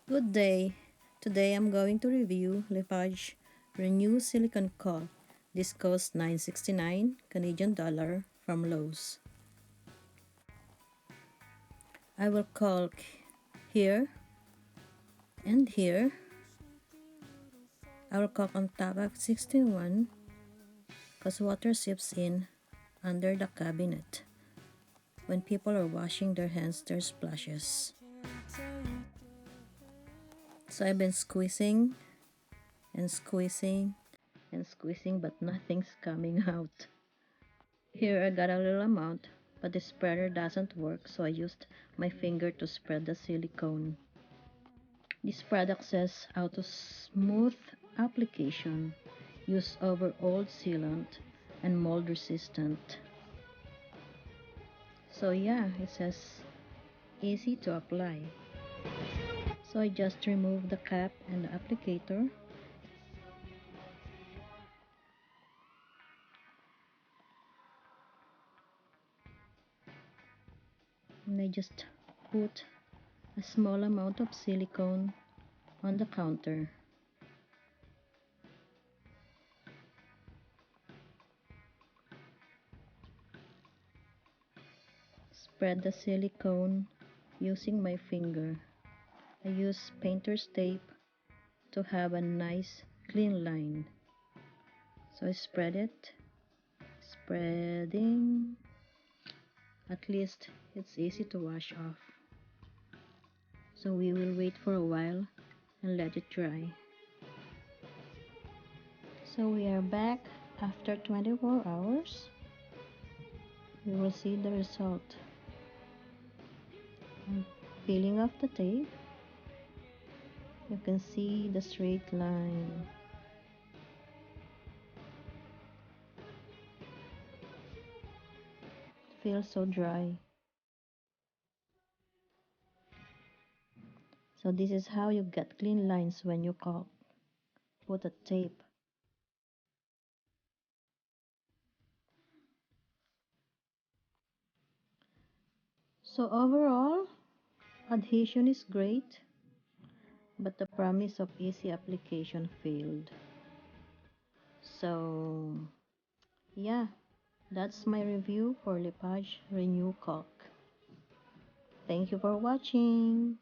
Good day. Today I'm going to review LePage Renew Silicone Caulk. This costs 9.69 Canadian dollar from Lowe's. I will caulk here and here. I will caulk on top of 16.1 because water seeps in under the cabinet. When people are washing their hands, there's splashes. So I've been squeezing and squeezing and squeezing, but nothing's coming out. Here I got a little amount, but the spreader doesn't work, so I used my finger to spread the silicone. This product says auto smooth application, use over old sealant and mold resistant. So yeah, it says easy to apply. So I just remove the cap and the applicator. And I just put a small amount of silicone on the counter. Spread the silicone using my finger. I use painter's tape to have a nice clean line. So I spread it, spreading. At least it's easy to wash off. So we will wait for a while and let it dry. So we are back after 24 hours. We will see the result. I'm peeling off the tape. You can see the straight line. It feels so dry. So this is how you get clean lines when you caulk. Put a tape. So overall, adhesion is great, but the promise of easy application failed. So yeah, that's my review for LePage Renew Caulk. Thank you for watching.